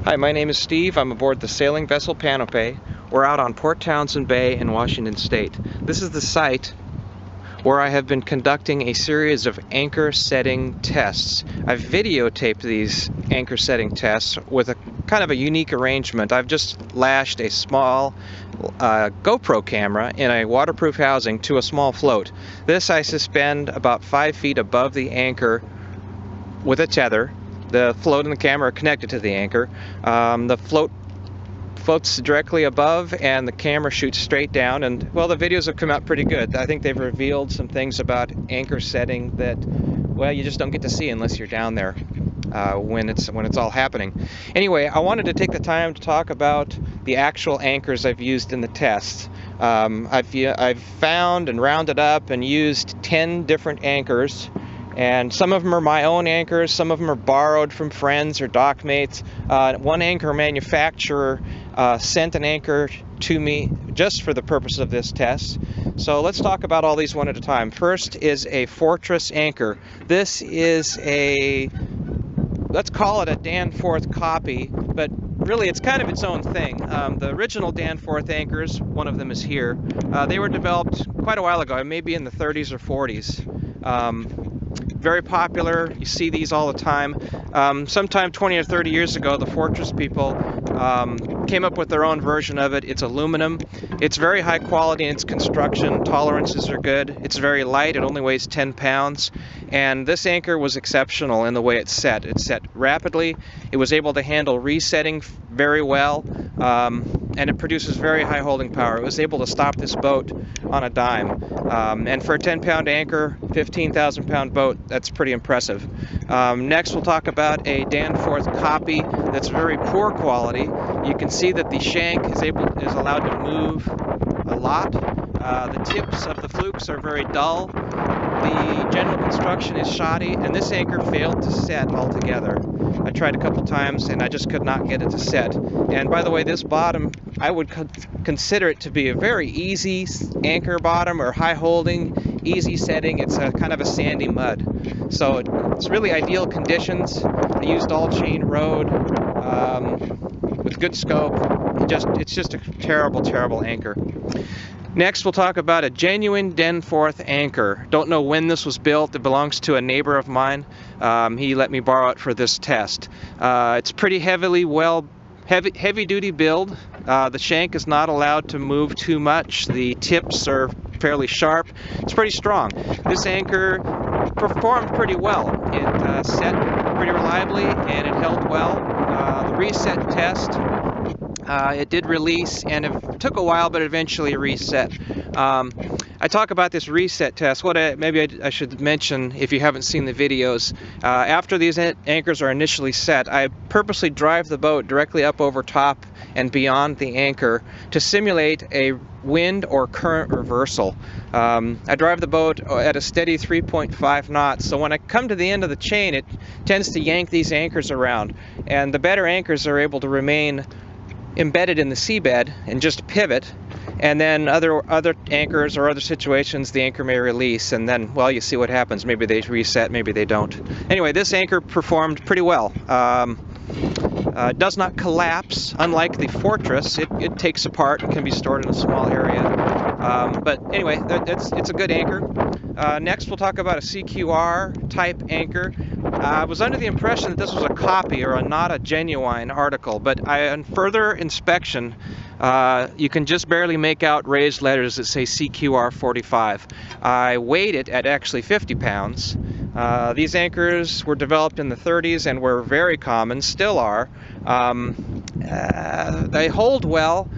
Hi, my name is Steve. I'm aboard the sailing vessel Panope. We're out on Port Townsend Bay in Washington State. This is the site where I have been conducting a series of anchor setting tests. I've videotaped these anchor setting tests with a kind of a unique arrangement. I've just lashed a small GoPro camera in a waterproof housing to a small float. This I suspend about 5 feet above the anchor with a tether. The float and the camera are connected to the anchor. The float floats directly above and the camera shoots straight down, and well, the videos have come out pretty good. I think they've revealed some things about anchor setting that, well, you just don't get to see unless you're down there when it's all happening. Anyway, I wanted to take the time to talk about the actual anchors I've used in the tests. I've found and rounded up and used 10 different anchors. And some of them are my own anchors, some of them are borrowed from friends or dock mates. One anchor manufacturer sent an anchor to me just for the purpose of this test. So let's talk about all these one at a time. First is a Fortress anchor. This is a, let's call it a Danforth copy, but really it's kind of its own thing. The original Danforth anchors, one of them is here, they were developed quite a while ago, maybe in the 30s or 40s. Very popular. You see these all the time. Sometime 20 or 30 years ago, the Fortress people came up with their own version of it. It's aluminum. It's very high quality in its construction. Tolerances are good. It's very light. It only weighs 10 pounds. And this anchor was exceptional in the way it's set. It's set rapidly. It was able to handle resetting very well. And it produces very high holding power. It was able to stop this boat on a dime. And for a 10-pound anchor, 15,000-pound boat, that's pretty impressive. Next, we'll talk about a Danforth copy that's very poor quality. You can see that the shank is allowed to move a lot. The tips of the flukes are very dull. The general construction is shoddy, and this anchor failed to set altogether. I tried a couple times and I just could not get it to set. And by the way, this bottom, I would consider it to be a very easy anchor bottom, or high holding, easy setting. It's a kind of a sandy mud. So it's really ideal conditions. I used all chain rode with good scope. It's just a terrible, terrible anchor. Next, we'll talk about a genuine Danforth anchor. Don't know when this was built. It belongs to a neighbor of mine. He let me borrow it for this test. It's pretty heavy-duty build. The shank is not allowed to move too much. The tips are fairly sharp. It's pretty strong. This anchor performed pretty well. It set pretty reliably and it held well. The reset test, it did release, and it took a while, but eventually reset. I talk about this reset test. Maybe I should mention, if you haven't seen the videos, after these anchors are initially set, I purposely drive the boat directly up over top and beyond the anchor to simulate a wind or current reversal. I drive the boat at a steady 3.5 knots, so when I come to the end of the chain, it tends to yank these anchors around, and the better anchors are able to remain embedded in the seabed and just pivot, and then other anchors or other situations, the anchor may release, and then, well, you see what happens. Maybe they reset, maybe they don't. Anyway, this anchor performed pretty well. It does not collapse, unlike the Fortress. It takes apart and can be stored in a small area. But anyway, it's a good anchor. Next, we'll talk about a CQR type anchor. I was under the impression that this was a copy or not a genuine article, but on further inspection, you can just barely make out raised letters that say CQR 45. I weighed it at actually 50 pounds. These anchors were developed in the 30s and were very common, still are. They hold well.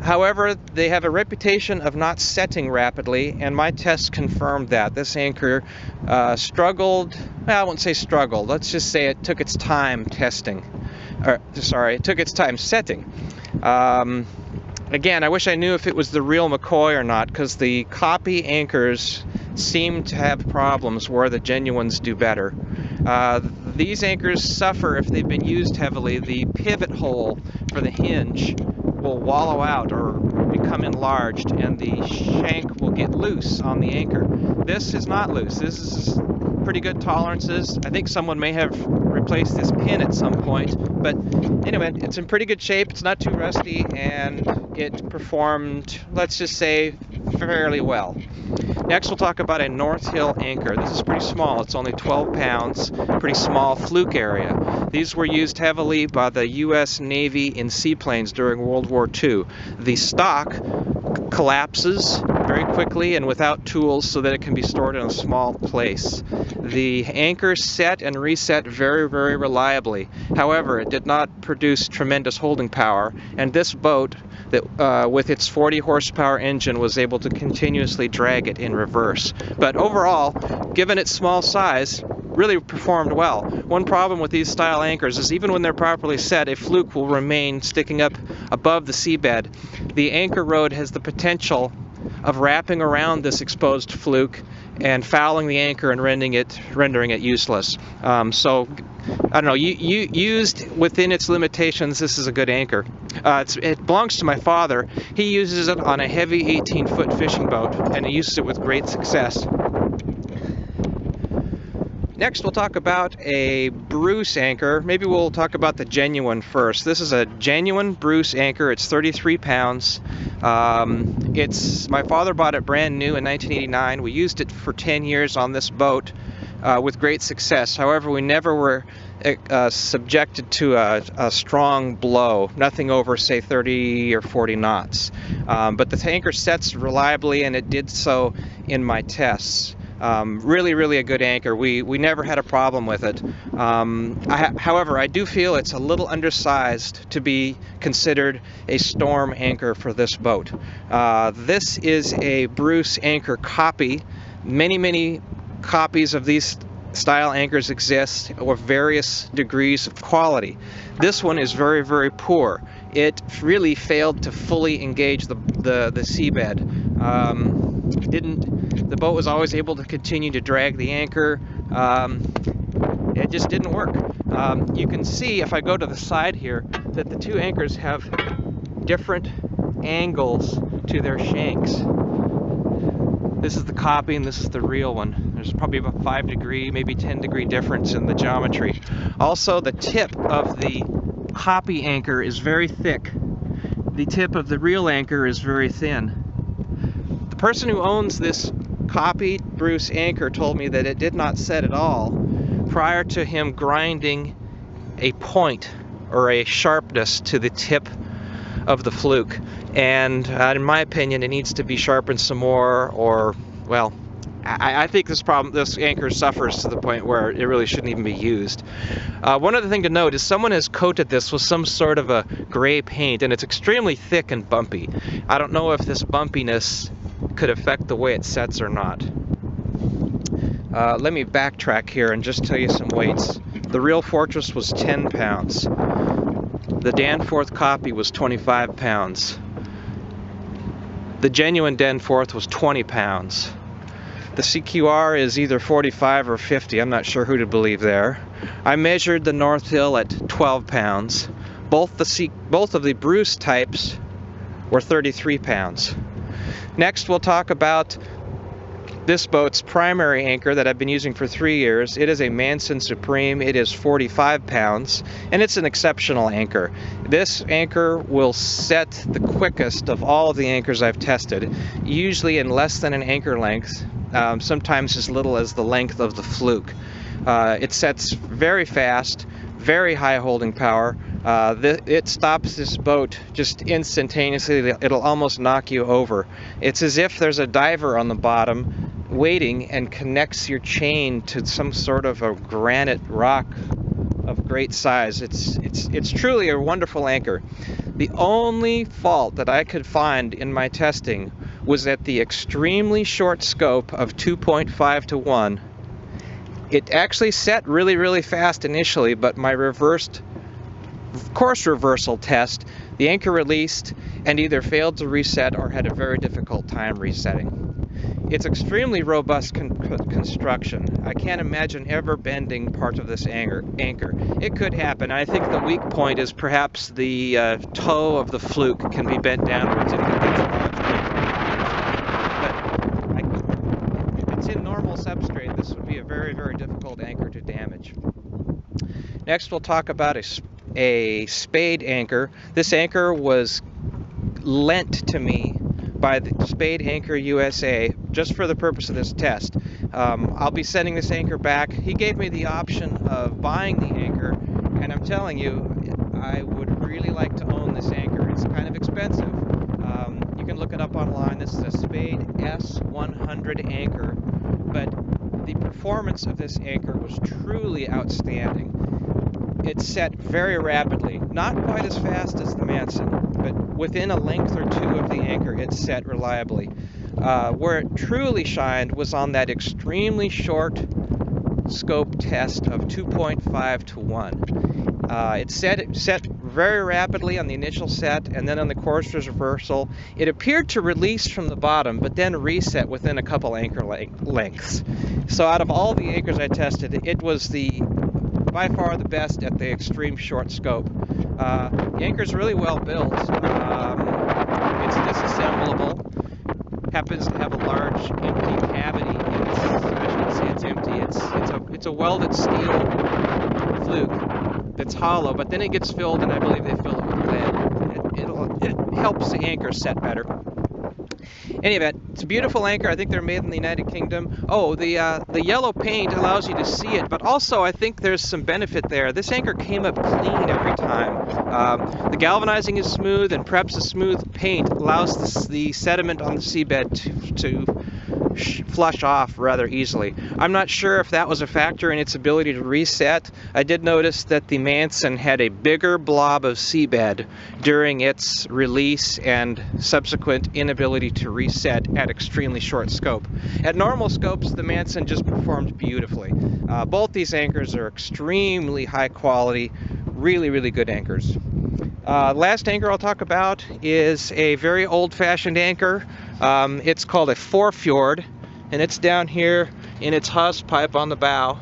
However, they have a reputation of not setting rapidly, and my tests confirmed that. This anchor struggled, well, I won't say struggled, let's just say it took its time testing. It took its time setting. Again, I wish I knew if it was the real McCoy or not, because the copy anchors seem to have problems where the genuines do better. These anchors suffer if they've been used heavily. The pivot hole for the hinge will wallow out or become enlarged and the shank will get loose on the anchor. This is not loose. This is pretty good tolerances. I think someone may have replaced this pin at some point, but anyway, it's in pretty good shape. It's not too rusty, and it performed, let's just say, fairly well. Next, we'll talk about a North Hill anchor. This is pretty small. It's only 12 pounds, pretty small fluke area. These were used heavily by the U.S. Navy in seaplanes during World War II. The stock collapses very quickly and without tools so that it can be stored in a small place. The anchor set and reset very, very reliably. However, it did not produce tremendous holding power, and this boat, that with its 40 horsepower engine, was able to continuously drag it in reverse. But overall, given its small size, really performed well. One problem with these style anchors is even when they're properly set, a fluke will remain sticking up above the seabed. The anchor rod has the potential of wrapping around this exposed fluke and fouling the anchor and rendering it useless. So, I don't know, used within its limitations, this is a good anchor. It belongs to my father. He uses it on a heavy 18-foot fishing boat, and he uses it with great success. Next, we'll talk about a Bruce anchor. Maybe we'll talk about the genuine first. This is a genuine Bruce anchor. It's 33 pounds. My father bought it brand new in 1989. We used it for 10 years on this boat with great success. However, we never were subjected to a strong blow, nothing over, say, 30 or 40 knots. But the anchor sets reliably, and it did so in my tests. Really a good anchor. We never had a problem with it. However, I do feel it's a little undersized to be considered a storm anchor for this boat. This is a Bruce anchor copy. Many copies of these style anchors exist with various degrees of quality. This one is very poor. It really failed to fully engage the seabed. The boat was always able to continue to drag the anchor. It just didn't work. You can see, if I go to the side here, that the two anchors have different angles to their shanks. This is the copy and this is the real one. There's probably about 5 degree, maybe 10 degree difference in the geometry. Also, the tip of the copy anchor is very thick. The tip of the real anchor is very thin. The person who owns this copied Bruce anchor told me that it did not set at all prior to him grinding a point or a sharpness to the tip of the fluke, and in my opinion it needs to be sharpened some more, or, well, I think this anchor suffers to the point where it really shouldn't even be used. One other thing to note is someone has coated this with some sort of a gray paint, and it's extremely thick and bumpy. I don't know if this bumpiness could affect the way it sets or not. Let me backtrack here and just tell you some weights. The real Fortress was 10 pounds. The Danforth copy was 25 pounds. The genuine Danforth was 20 pounds. The CQR is either 45 or 50. I'm not sure who to believe there. I measured the North Hill at 12 pounds. Both of the Bruce types were 33 pounds. Next, we'll talk about this boat's primary anchor that I've been using for 3 years. It is a Manson Supreme. It is 45 pounds, and it's an exceptional anchor. This anchor will set the quickest of all of the anchors I've tested, usually in less than an anchor length, sometimes as little as the length of the fluke. It sets very fast, very high holding power. It stops this boat just instantaneously. It'll almost knock you over. It's as if there's a diver on the bottom waiting and connects your chain to some sort of a granite rock of great size. It's truly a wonderful anchor. The only fault that I could find in my testing was at the extremely short scope of 2.5 to 1. It actually set really fast initially, but my course reversal test, the anchor released and either failed to reset or had a very difficult time resetting. It's extremely robust construction. I can't imagine ever bending part of this anchor. It could happen. I think the weak point is perhaps the toe of the fluke can be bent downwards if it gets launched. But if it's in normal substrate, this would be a very, very difficult anchor to damage. Next, we'll talk about a Spade anchor. This anchor was lent to me by the Spade Anchor USA just for the purpose of this test. I'll be sending this anchor back. He gave me the option of buying the anchor, and I'm telling you, I would really like to own this anchor. It's kind of expensive. You can look it up online. This is a Spade S100 anchor, but the performance of this anchor was truly outstanding. It set very rapidly, not quite as fast as the Manson, but within a length or two of the anchor, it set reliably. Where it truly shined was on that extremely short scope test of 2.5 to 1. It set very rapidly on the initial set, and then on the course reversal, it appeared to release from the bottom, but then reset within a couple anchor lengths. So out of all the anchors I tested, it was by far the best at the extreme short scope. The anchor's really well built. It's disassemblable. Happens to have a large empty cavity. I shouldn't say it's empty. It's a welded steel fluke that's hollow, but then it gets filled, and I believe they fill it with lead. It helps the anchor set better. Any event, it's a beautiful anchor. I think they're made in the United Kingdom. Oh, the yellow paint allows you to see it, but also I think there's some benefit there. This anchor came up clean every time. The galvanizing is smooth, and perhaps the smooth paint allows the sediment on the seabed to flush off rather easily. I'm not sure if that was a factor in its ability to reset. I did notice that the Manson had a bigger blob of seabed during its release and subsequent inability to reset at extremely short scope. At normal scopes, the Manson just performed beautifully. Both these anchors are extremely high quality, really, really good anchors. Last anchor I'll talk about is a very old-fashioned anchor. It's called a 4-fjord, and it's down here in its hawse pipe on the bow.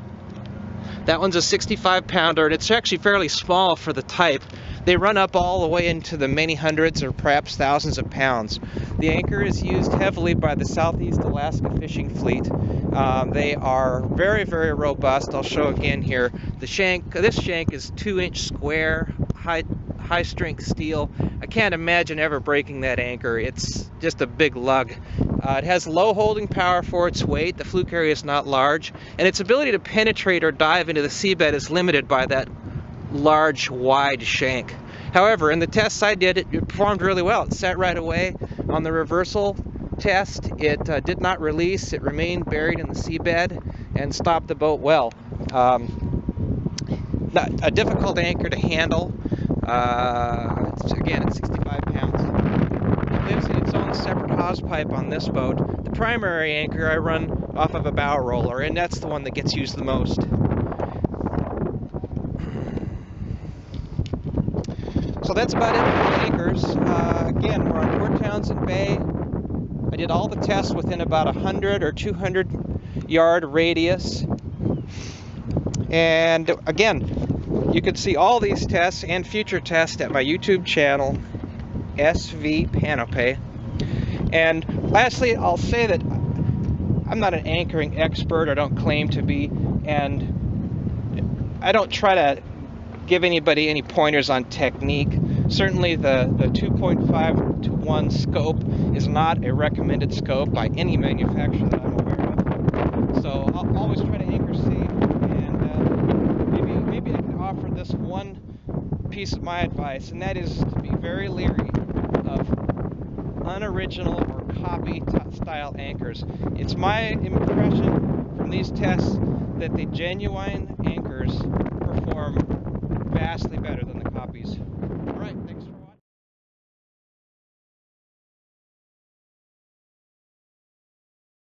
That one's a 65-pounder, and it's actually fairly small for the type. They run up all the way into the many hundreds or perhaps thousands of pounds. The anchor is used heavily by the Southeast Alaska fishing fleet. They are very, very robust. I'll show again here. This shank is 2-inch square, high strength steel. I can't imagine ever breaking that anchor. It's just a big lug. It has low holding power for its weight. The fluke area is not large, and its ability to penetrate or dive into the seabed is limited by that large, wide shank. However, in the tests I did, it performed really well. It set right away. On the reversal test, it did not release. It remained buried in the seabed and stopped the boat well. Not a difficult anchor to handle. Again, it's 65 pounds. It lives in its own separate hawse pipe on this boat. The primary anchor I run off of a bow roller, and that's the one that gets used the most. So that's about it for the anchors. Again, we're on Port Townsend Bay. I did all the tests within about 100 or 200 yard radius. And again, you can see all these tests and future tests at my YouTube channel, SV Panope. And lastly, I'll say that I'm not an anchoring expert. I don't claim to be, and I don't try to give anybody any pointers on technique. Certainly the 2.5 to 1 scope is not a recommended scope by any manufacturer that I'm aware of. So I'll always try to anchor safe, and maybe I can offer this one piece of my advice, and that is to be very leery of unoriginal or copy style anchors. It's my impression from these tests that the genuine anchors perform vastly better than